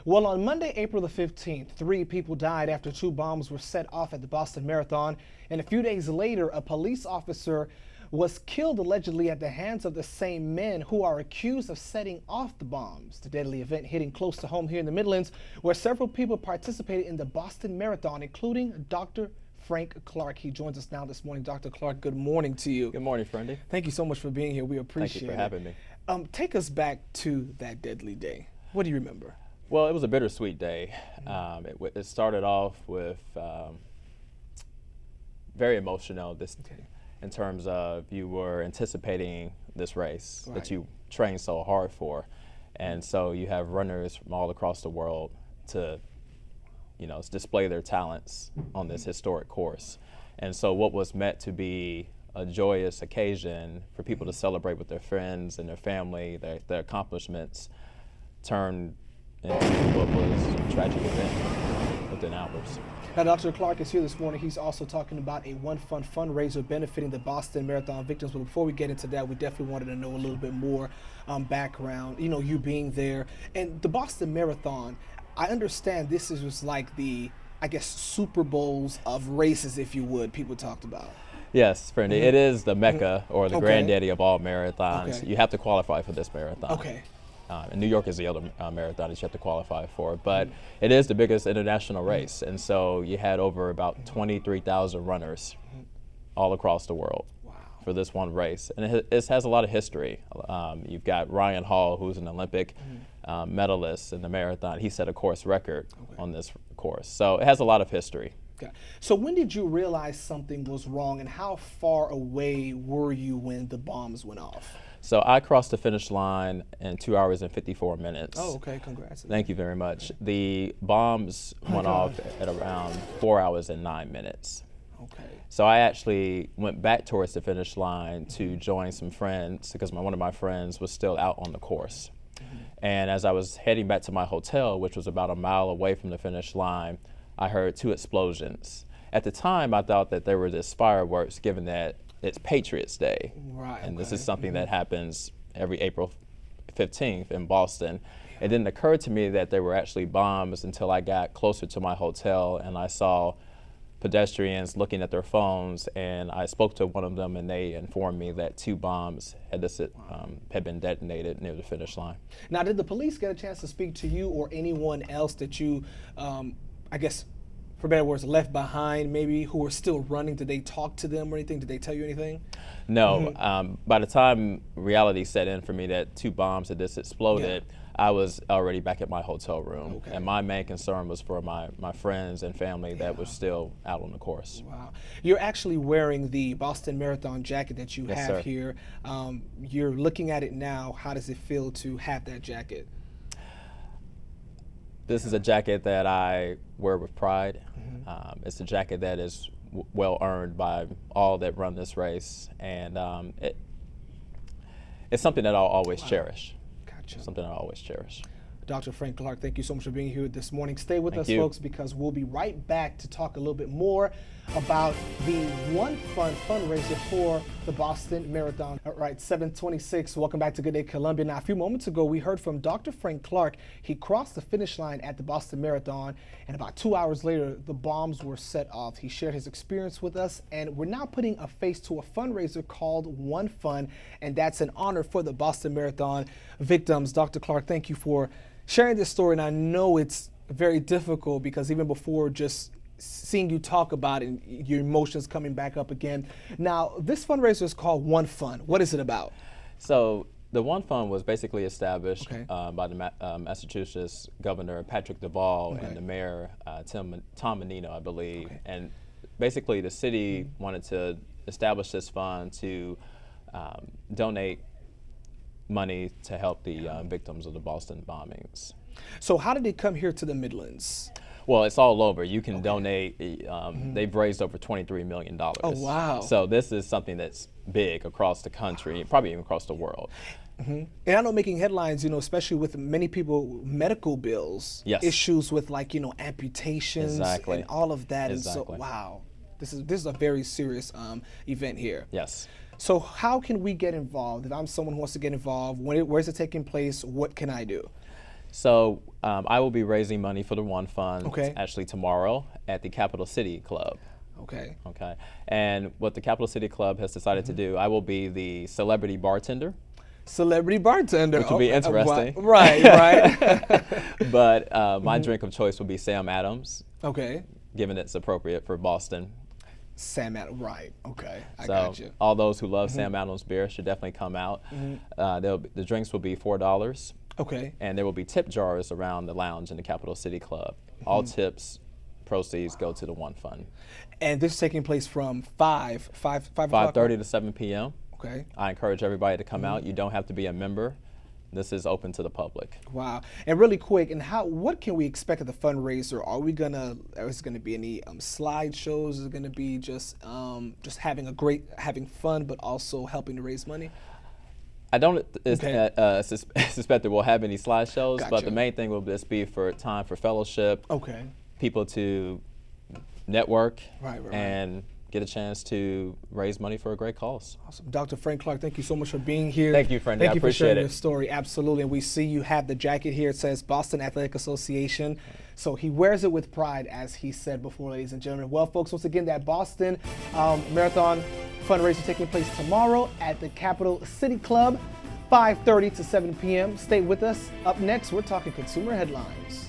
Well, on Monday, April the 15th, 3 people died after 2 bombs were set off at the Boston Marathon. And a few days later, a police officer was killed allegedly at the hands of the same men who are accused of setting off the bombs. The deadly event hitting close to home here in the Midlands, where several people participated in the Boston Marathon, including Dr. Frank Clark. He joins us now this morning. Dr. Clark, good morning to you. Good morning, Fraendy. Thank you so much for being here. We appreciate it. Thank you for having me. Take us back to that deadly day. What do you remember? Well, it was a bittersweet day. It started off with very emotional in terms of you were anticipating this race that you trained so hard for. And so you have runners from all across the world to display their talents on this historic course. And so what was meant to be a joyous occasion for people to celebrate with their friends and their family, their accomplishments, turned into what was a tragic event within hours. Now, Dr. Clark is here this morning. He's also talking about a One Fund fundraiser benefiting the Boston Marathon victims. But before we get into that, we definitely wanted to know a little bit more background, you being there. And the Boston Marathon, I understand this is just like the, Super Bowls of races, if you would, people talked about. Yes, Fraendy, it is the Mecca or the granddaddy of all marathons. You have to qualify for this marathon. And New York is the other marathon that you have to qualify for, but it is the biggest international race. And so you had over about 23,000 runners all across the world for this one race. And it has a lot of history. You've got Ryan Hall, who's an Olympic medalist in the marathon. He set a course record on this course. So it has a lot of history. Okay. So when did you realize something was wrong, and how far away were you when the bombs went off? So I crossed the finish line in 2 hours and 54 minutes. Oh, okay, congrats. Thank you very much. The bombs went off at around 4 hours and 9 minutes. Okay. So I actually went back towards the finish line to join some friends because one of my friends was still out on the course. And as I was heading back to my hotel, which was about a mile away from the finish line, I heard 2 explosions. At the time, I thought that they were just fireworks, given that it's Patriots Day. And this is something that happens every April 15th in Boston. It didn't occur to me that they were actually bombs until I got closer to my hotel and I saw pedestrians looking at their phones, and I spoke to one of them and they informed me that 2 bombs had been detonated near the finish line. Now, did the police get a chance to speak to you or anyone else that you, for better words, left behind maybe, who are still running? Did they talk to them or anything? Did they tell you anything? No. By the time reality set in for me that 2 bombs had just exploded, I was already back at my hotel room. And my main concern was for my friends and family that were still out on the course. Wow. You're actually wearing the Boston Marathon jacket that you have here. You're looking at it now. How does it feel to have that jacket? This is a jacket that I wear with pride. It's a jacket that is well earned by all that run this race, and it's something that I'll always cherish. Gotcha. Something I'll always cherish. Dr. Frank Clark, thank you so much for being here this morning. Stay with us, folks, because we'll be right back to talk a little bit more about the One Fund fundraiser for the Boston Marathon. All right, 7:26. Welcome back to Good Day Columbia. Now, a few moments ago, we heard from Dr. Frank Clark. He crossed the finish line at the Boston Marathon, and about 2 hours later, the bombs were set off. He shared his experience with us, and we're now putting a face to a fundraiser called One Fund, and that's an honor for the Boston Marathon victims. Dr. Clark, thank you for sharing this story, and I know it's very difficult because even before just seeing you talk about it, your emotions coming back up again. Now, this fundraiser is called One Fund. What is it about? So the One Fund was basically established by the Massachusetts Governor Patrick Duvall and the Mayor Tom Menino, I believe. And basically the city wanted to establish this fund to donate money to help the victims of the Boston bombings. So how did it come here to the Midlands? Well, it's all over. You can donate. They've raised over $23 million. Oh, wow. So this is something that's big across the country, probably even across the world. And I know making headlines, especially with many people, medical bills, issues with amputations and all of that. And so, wow, this is a very serious event here. Yes. So how can we get involved? If I'm someone who wants to get involved, where's it taking place? What can I do? So I will be raising money for the One Fund Okay. actually tomorrow at the Capital City Club. Okay. Okay. And what the Capital City Club has decided to do, I will be the celebrity bartender. Celebrity bartender. Which will be interesting. Right, right. But my drink of choice will be Sam Adams, Okay. given it's appropriate for Boston. Sam Adams, right. Okay, I So got you. all those who love Sam Adams beer should definitely come out. The drinks will be $4. Okay. And there will be tip jars around the lounge in the Capital City Club. All tips, proceeds go to the One Fund. And this is taking place from 5 o'clock? 5:30 to 7 p.m. Okay. I encourage everybody to come out. You don't have to be a member. This is open to the public. Wow. And really quick, and what can we expect at the fundraiser? Is it gonna be any slideshows? Is it gonna be just having fun, but also helping to raise money? I don't suspect that we'll have any slideshows, Gotcha. but the main thing will just be for time for fellowship, Okay. people to network, Right. and get a chance to raise money for a great cause. Awesome. Dr. Frank Clark, thank you so much for being here. Thank you, Fraendy. Thank I you for appreciate sharing it. your story. Absolutely. And we see you have the jacket here. It says Boston Athletic Association. So he wears it with pride, as he said before, ladies and gentlemen. Well, folks, once again, that Boston Marathon fundraiser taking place tomorrow at the Capital City Club, 5:30 to 7 p.m. Stay with us. Up next, we're talking consumer headlines.